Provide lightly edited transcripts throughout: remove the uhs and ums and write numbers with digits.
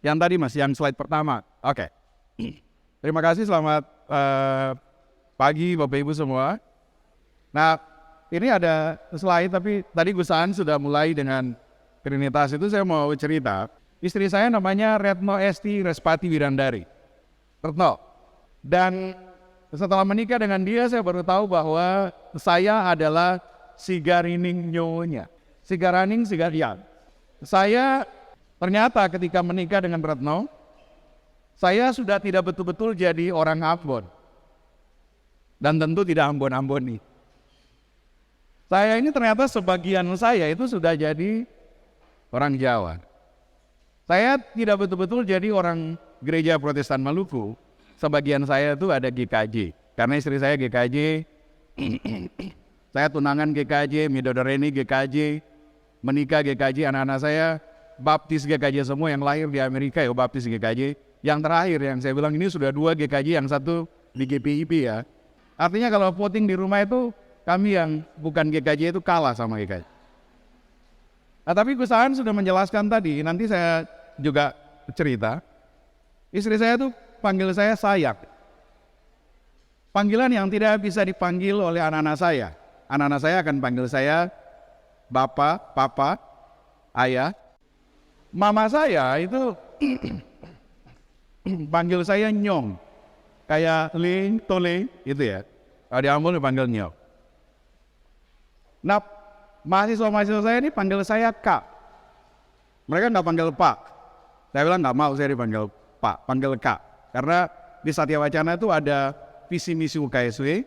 Yang tadi Mas, yang slide pertama. Oke. Terima kasih, selamat pagi Bapak Ibu semua. Nah, ini ada slide, tapi tadi Gus Aan sudah mulai dengan Trinitas itu. Saya mau cerita. Istri saya namanya Retno Esti Respati Wirandari. Retno. Dan setelah menikah dengan dia, saya baru tahu bahwa saya adalah Sigarining nyonya. Sigaraning, Sigarian. Saya ternyata ketika menikah dengan Retno, saya sudah tidak betul-betul jadi orang Ambon. Dan tentu tidak Ambon-Amboni. Saya ini ternyata sebagian saya itu sudah jadi orang Jawa. Saya tidak betul-betul jadi orang gereja Protestan Maluku. Sebagian saya itu ada GKJ. Karena istri saya GKJ, saya tunangan GKJ, Midodoreni GKJ, menikah GKJ, anak-anak saya baptis GKJ semua, yang lahir di Amerika ya baptis GKJ. Yang terakhir yang saya bilang ini sudah 2 GKJ, yang satu di GPIP ya. Artinya kalau voting di rumah itu kami yang bukan GKJ itu kalah sama GKJ. Nah, tapi Gus Aan sudah menjelaskan tadi, nanti saya juga cerita. Istri saya tuh panggil saya sayang. Panggilan yang tidak bisa dipanggil oleh anak-anak saya. Anak-anak saya akan panggil saya Bapak, Papa, Ayah. Mama saya itu panggil saya Nyong. Kayak Ling, Tole, gitu ya. Kalau di Ambon dipanggil Nyong. Nah, mahasiswa-mahasiswa saya ini panggil saya Kak. Mereka nggak panggil Pak. Saya bilang nggak mau saya dipanggil Pak, panggil Kak. Karena di Satya Wacana itu ada visi misi UKSW.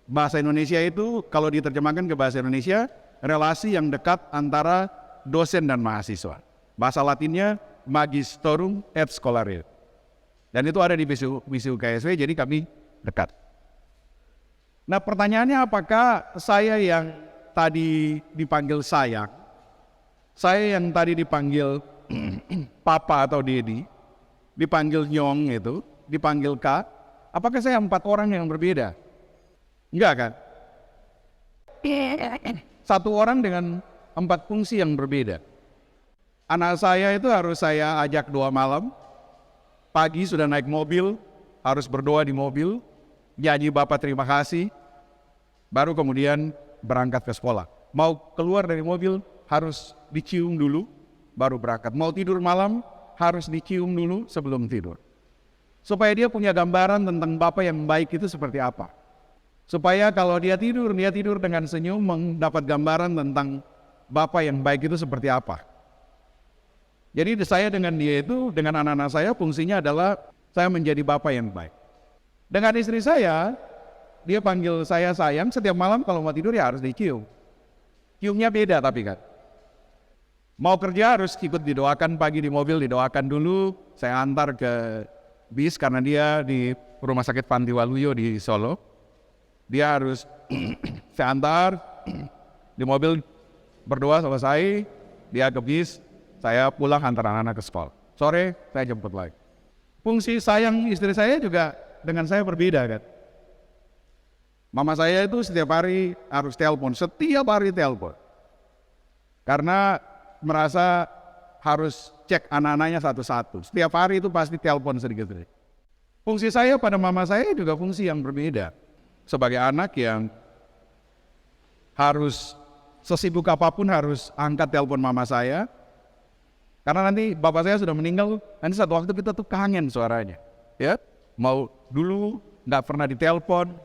Bahasa Indonesia itu kalau diterjemahkan ke bahasa Indonesia, relasi yang dekat antara dosen dan mahasiswa. Bahasa Latinnya Magistorum et Scholarum. Dan itu ada di visi UKSW, jadi kami dekat. Nah, pertanyaannya apakah saya yang tadi dipanggil sayang, saya yang tadi dipanggil Papa atau Dedi, dipanggil Nyong itu, dipanggil Kak, apakah saya 4 orang yang berbeda? Enggak kan? Satu orang dengan 4 fungsi yang berbeda. Anak saya itu harus saya ajak doa malam, pagi sudah naik mobil, harus berdoa di mobil, nyanyi Bapak terima kasih, baru kemudian berangkat ke sekolah. Mau keluar dari mobil harus dicium dulu, baru berangkat. Mau tidur malam harus dicium dulu sebelum tidur. Supaya dia punya gambaran tentang Bapak yang baik itu seperti apa. Supaya kalau dia tidur dengan senyum, mendapat gambaran tentang Bapak yang baik itu seperti apa. Jadi saya dengan dia itu, dengan anak-anak saya, fungsinya adalah saya menjadi Bapak yang baik. Dengan istri saya, dia panggil saya sayang, setiap malam kalau mau tidur ya harus dicium. Ciumnya beda tapi kan. Mau kerja harus ikut didoakan, pagi di mobil didoakan dulu, saya antar ke bis karena dia di Rumah Sakit Panti Waluyo di Solo. Dia harus saya antar di mobil, berdoa selesai, dia ke bis, saya pulang antar anak-anak ke sekolah. Sore saya jemput lagi. Fungsi sayang istri saya juga dengan saya berbeda kan. Mama saya itu setiap hari harus telepon, setiap hari telepon. Karena merasa harus cek anak-anaknya satu-satu. Setiap hari itu pasti telepon sedikit-sedikit. Fungsi saya pada mama saya juga fungsi yang berbeda. Sebagai anak yang harus sesibuk apapun harus angkat telepon mama saya. Karena nanti bapak saya sudah meninggal, nanti satu waktu kita tuh kangen suaranya. Ya, mau dulu nggak pernah ditelepon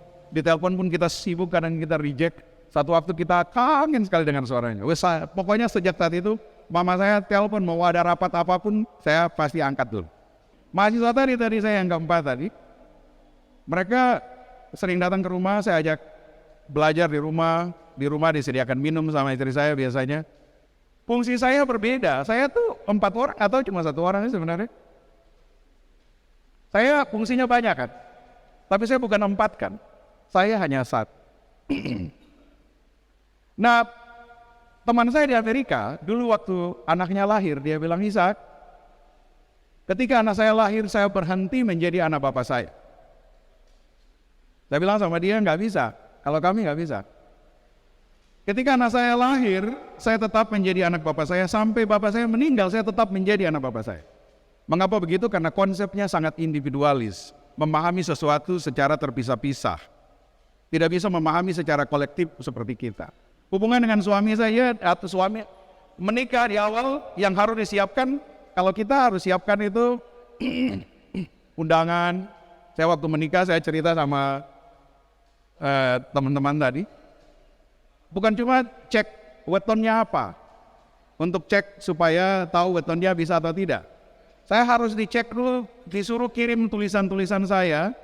pun kita sibuk, kadang kita reject. Satu waktu kita kangen sekali dengan suaranya. Pokoknya sejak saat itu, mama saya telepon mau ada rapat apapun, saya pasti angkat dulu. Mahasiswa tadi saya yang keempat tadi, mereka sering datang ke rumah, saya ajak belajar di rumah disediakan minum sama istri saya biasanya. Fungsi saya berbeda, saya tuh 4 orang atau cuma 1 orang sebenarnya. Saya fungsinya banyak kan, tapi saya bukan 4 kan, saya hanya 1. Nah, teman saya di Amerika, dulu waktu anaknya lahir, dia bilang, Ishak, ketika anak saya lahir, saya berhenti menjadi anak bapak saya. Saya bilang sama dia, nggak bisa, kalau kami nggak bisa. Ketika anak saya lahir, saya tetap menjadi anak bapak saya, sampai bapak saya meninggal, saya tetap menjadi anak bapak saya. Mengapa begitu? Karena konsepnya sangat individualis, memahami sesuatu secara terpisah-pisah. Tidak bisa memahami secara kolektif seperti kita. Hubungan dengan suami saya atau suami menikah di awal yang harus disiapkan, kalau kita harus siapkan itu undangan. Saya waktu menikah saya cerita sama teman-teman tadi, bukan cuma cek wetonnya apa, untuk cek supaya tahu wetonnya bisa atau tidak. Saya harus dicek dulu, disuruh kirim tulisan-tulisan saya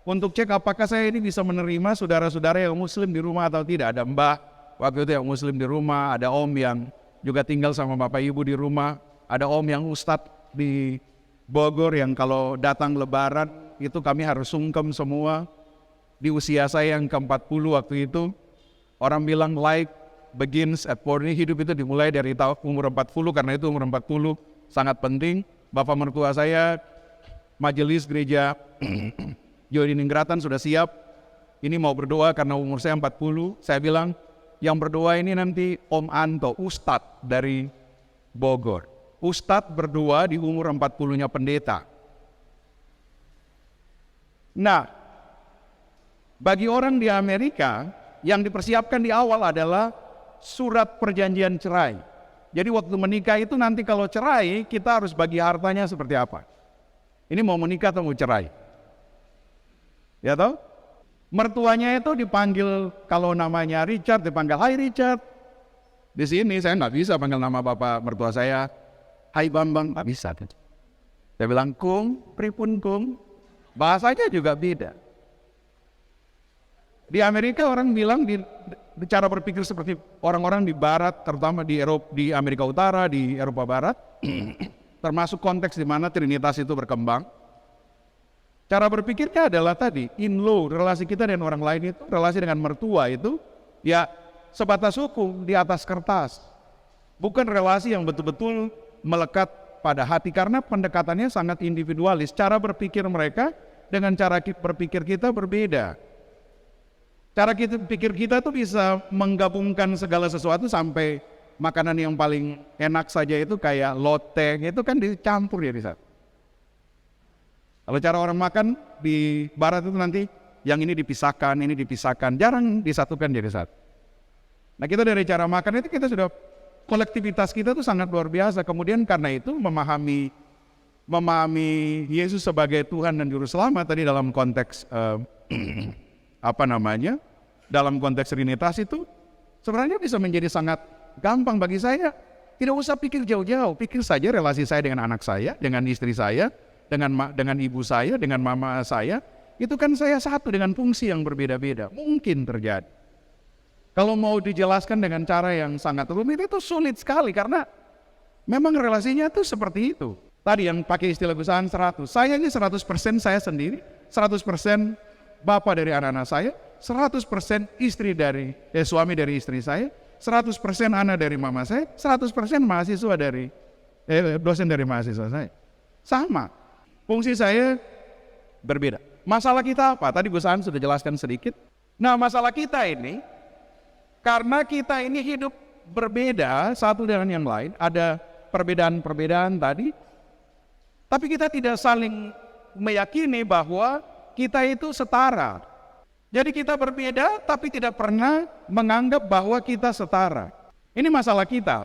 untuk cek apakah saya ini bisa menerima saudara-saudara yang muslim di rumah atau tidak. Ada mbah waktu itu yang muslim di rumah, ada om yang juga tinggal sama bapak ibu di rumah, ada om yang ustadz di Bogor yang kalau datang lebaran itu kami harus sungkem semua. Di usia saya yang ke-40 waktu itu, orang bilang life begins at 40, hidup itu dimulai dari tahun umur 40, karena itu umur 40 sangat penting. Bapak mertua saya, majelis gereja Yodiningratan sudah siap, ini mau berdoa karena umur saya 40. Saya bilang, yang berdoa ini nanti Om Anto, Ustadz dari Bogor. Ustadz berdoa di umur 40-nya pendeta. Nah, bagi orang di Amerika, yang dipersiapkan di awal adalah surat perjanjian cerai. Jadi waktu menikah itu nanti kalau cerai, kita harus bagi hartanya seperti apa. Ini mau menikah atau mau cerai? Ya toh? Mertuanya itu dipanggil, kalau namanya Richard dipanggil, "Hai Richard." Di sini saya nggak bisa panggil nama bapak mertua saya, "Hai Bambang," nggak bisa. Saya bilang, "Kung, pripun Kung." Bahasanya juga beda. Di Amerika orang bilang di cara berpikir seperti orang-orang di Barat, terutama di Eropa, di Amerika Utara, di Eropa Barat, termasuk konteks di mana Trinitas itu berkembang. Cara berpikirnya adalah tadi, in-law, relasi kita dengan orang lain itu, relasi dengan mertua itu, ya sebatas hukum di atas kertas. Bukan relasi yang betul-betul melekat pada hati, karena pendekatannya sangat individualis. Cara berpikir mereka dengan cara berpikir kita berbeda. Cara pikir kita tuh bisa menggabungkan segala sesuatu sampai makanan yang paling enak saja itu kayak loteng, itu kan dicampur ya di saat. Kalau cara orang makan di Barat itu nanti yang ini dipisahkan, jarang disatukan jadi satu. Nah kita dari cara makan itu kita sudah, kolektivitas kita tuh sangat luar biasa. Kemudian karena itu memahami Yesus sebagai Tuhan dan Juru Selamat tadi dalam konteks dalam konteks Trinitas itu sebenarnya bisa menjadi sangat gampang bagi saya. Tidak usah pikir jauh-jauh, pikir saja relasi saya dengan anak saya, dengan istri saya, dengan ibu saya, dengan mama saya. Itu kan saya satu dengan fungsi yang berbeda-beda. Mungkin terjadi. Kalau mau dijelaskan dengan cara yang sangat rumit itu sulit sekali, karena memang relasinya tuh seperti itu. Tadi yang pakai istilah Gusahan 100, saya ini 100% saya sendiri, 100% bapak dari anak-anak saya, 100% suami dari istri saya, 100% anak dari mama saya, 100% mahasiswa dosen dari mahasiswa saya. Sama, fungsi saya berbeda. Masalah kita apa? Tadi Gusahan sudah jelaskan sedikit. Nah masalah kita ini, karena kita ini hidup berbeda satu dengan yang lain, ada perbedaan-perbedaan tadi, tapi kita tidak saling meyakini bahwa kita itu setara. Jadi kita berbeda tapi tidak pernah menganggap bahwa kita setara. Ini masalah kita.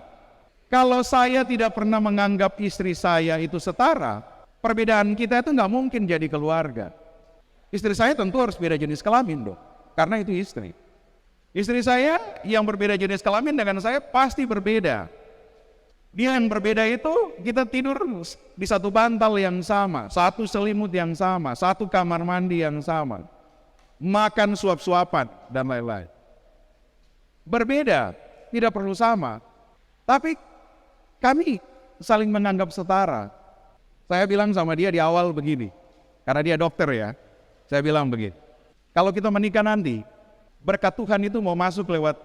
Kalau saya tidak pernah menganggap istri saya itu setara, perbedaan kita itu nggak mungkin jadi keluarga. Istri saya tentu harus beda jenis kelamin dong, karena itu istri. Istri saya yang berbeda jenis kelamin dengan saya pasti berbeda. Dia yang berbeda itu kita tidur di satu bantal yang sama, satu selimut yang sama, satu kamar mandi yang sama, makan suap-suapan dan lain-lain. Berbeda, tidak perlu sama, tapi kami saling menganggap setara. Saya bilang sama dia di awal begini, karena dia dokter ya, saya bilang begini, kalau kita menikah nanti, berkat Tuhan itu mau masuk lewat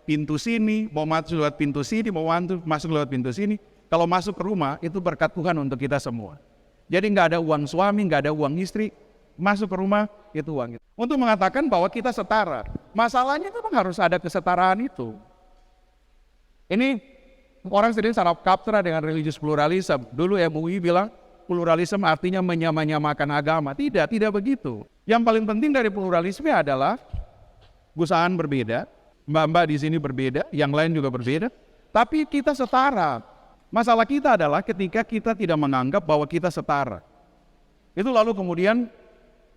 pintu sini, mau masuk lewat pintu sini, mau masuk lewat pintu sini. Kalau masuk ke rumah, itu berkat Tuhan untuk kita semua. Jadi nggak ada uang suami, nggak ada uang istri, masuk ke rumah, itu uang itu. Untuk mengatakan bahwa kita setara. Masalahnya memang harus ada kesetaraan itu. Ini orang sering salah kaprah dengan religius pluralisme. Dulu MUI bilang, pluralisme artinya menyamakan agama. Tidak begitu. Yang paling penting dari pluralisme adalah Gus Aan berbeda, Mbak-mbak di sini berbeda, yang lain juga berbeda, tapi kita setara. Masalah kita adalah ketika kita tidak menganggap bahwa kita setara. Itu lalu kemudian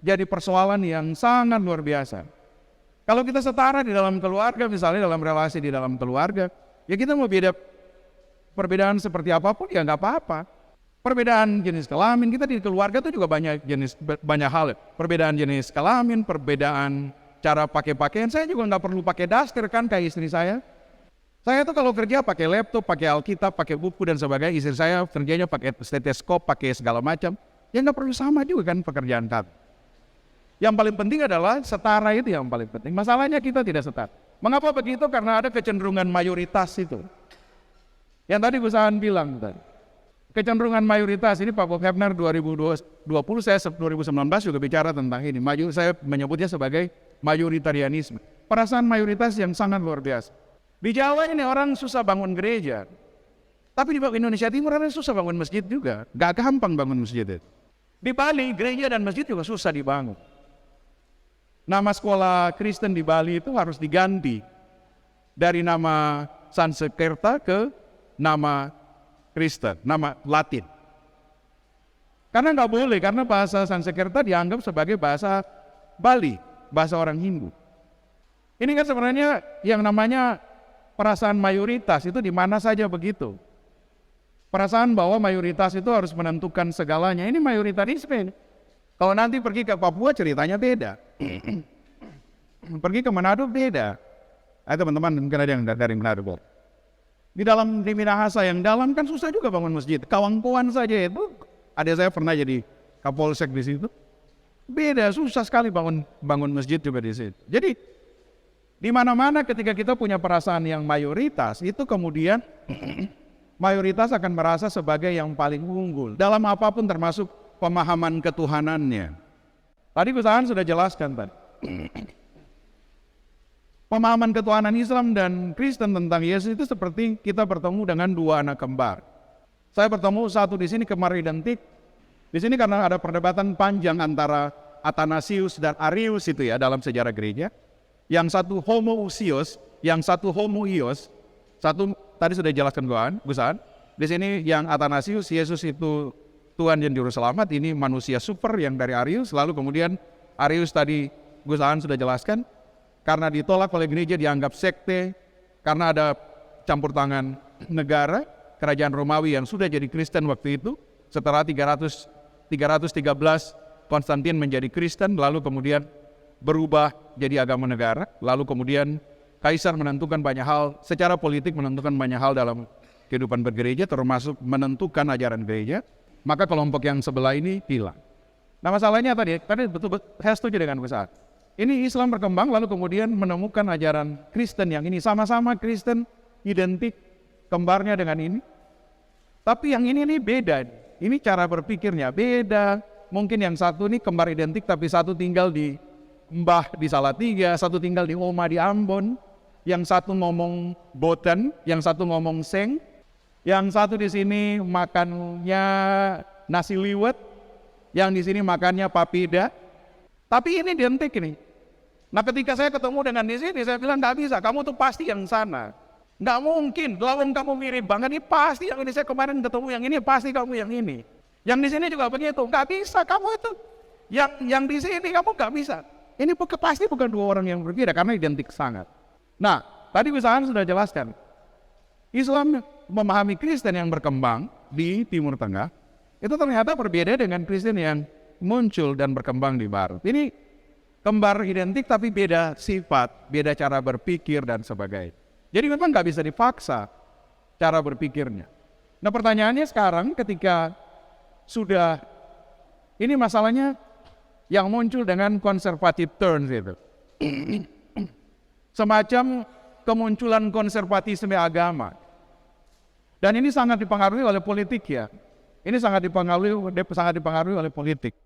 jadi persoalan yang sangat luar biasa. Kalau kita setara di dalam keluarga, misalnya dalam relasi di dalam keluarga, ya kita mau beda perbedaan seperti apapun ya nggak apa-apa. Perbedaan jenis kelamin, kita di keluarga itu juga banyak hal. Perbedaan jenis kelamin, perbedaan cara pakai pakaian. Saya juga nggak perlu pakai daster kan kayak istri saya. Saya tuh kalau kerja pakai laptop, pakai Alkitab, pakai buku dan sebagainya. Istri saya kerjanya pakai stetoskop, pakai segala macam. Ya nggak perlu sama juga kan pekerjaan kami. Yang paling penting adalah setara, itu yang paling penting. Masalahnya kita tidak setara. Mengapa begitu? Karena ada kecenderungan mayoritas itu. Yang tadi Gus Aan bilang tadi. Kecenderungan mayoritas ini Pak Bob Hebner 2020, saya 2019 juga bicara tentang ini. Saya menyebutnya sebagai mayoritarianisme. Perasaan mayoritas yang sangat luar biasa. Di Jawa ini orang susah bangun gereja. Tapi di Indonesia Timur orang susah bangun masjid juga. Gak gampang bangun masjid itu. Di Bali, gereja dan masjid juga susah dibangun. Nama sekolah Kristen di Bali itu harus diganti dari nama Sanskerta ke nama Kristen, nama Latin. Karena nggak boleh, karena bahasa Sanskerta dianggap sebagai bahasa Bali, bahasa orang Hindu. Ini kan sebenarnya yang namanya perasaan mayoritas itu di mana saja begitu. Perasaan bahwa mayoritas itu harus menentukan segalanya, ini mayoritarisme. Kalau nanti pergi ke Papua ceritanya beda. Pergi ke Manado beda. Teman-teman mungkin ada yang dari Manado. Di Minahasa yang dalam kan susah juga bangun masjid. Kawangkoan saja itu, ada saya pernah jadi Kapolsek di situ. Beda, susah sekali bangun masjid juga di situ. Jadi di mana-mana ketika kita punya perasaan yang mayoritas, itu kemudian mayoritas akan merasa sebagai yang paling unggul dalam apapun termasuk pemahaman ketuhanannya. Tadi Gus Aan sudah jelaskan tadi. Pemahaman ketuhanan Islam dan Kristen tentang Yesus itu seperti kita bertemu dengan dua anak kembar. Saya bertemu satu di sini kembar identik. Di sini karena ada perdebatan panjang antara Athanasius dan Arius itu ya dalam sejarah gereja. Yang satu homoousios, yang satu homoios. Satu tadi sudah dijelaskan Gus Aan. Di sini yang Athanasius, Yesus itu Tuhan yang juru selamat, ini manusia super yang dari Arius. Lalu kemudian Arius tadi Gus Aan sudah jelaskan, karena ditolak oleh gereja dianggap sekte, karena ada campur tangan negara, kerajaan Romawi yang sudah jadi Kristen waktu itu. Setelah 313 Konstantin menjadi Kristen, lalu kemudian berubah jadi agama negara. Lalu kemudian Kaisar menentukan banyak hal, secara politik menentukan banyak hal dalam kehidupan bergereja, termasuk menentukan ajaran gereja. Maka kelompok yang sebelah ini hilang. Nah masalahnya tadi betul saya setuju dengan Gus Aan. Ini Islam berkembang lalu kemudian menemukan ajaran Kristen yang ini sama-sama Kristen, identik kembarnya dengan ini. Tapi yang ini beda. Ini cara berpikirnya beda. Mungkin yang satu ini kembar identik tapi satu tinggal di Mbah di Salatiga, satu tinggal di Oma di Ambon. Yang satu ngomong Boten, yang satu ngomong Seng. Yang satu di sini makannya nasi liwet, yang di sini makannya papida. Tapi ini identik ini. Nah ketika saya ketemu dengan di sini, saya bilang nggak bisa, kamu tuh pasti yang sana. Nggak mungkin, lawan kamu mirip banget, ini pasti yang ini saya kemarin ketemu yang ini, pasti kamu yang ini. Yang di sini juga begitu, nggak bisa kamu itu. Yang di sini kamu nggak bisa. Ini pasti bukan dua orang yang berbeda karena identik sangat. Nah, tadi Gus Aan sudah jelaskan. Islam memahami Kristen yang berkembang di Timur Tengah itu ternyata berbeda dengan Kristen yang muncul dan berkembang di Barat. Ini kembar identik tapi beda sifat, beda cara berpikir dan sebagainya. Jadi memang nggak bisa dipaksa cara berpikirnya. Nah pertanyaannya sekarang ketika sudah ini masalahnya yang muncul dengan conservative turns itu. Semacam kemunculan konservatisme agama. Dan ini sangat dipengaruhi oleh politik ya. Ini sangat dipengaruhi oleh politik.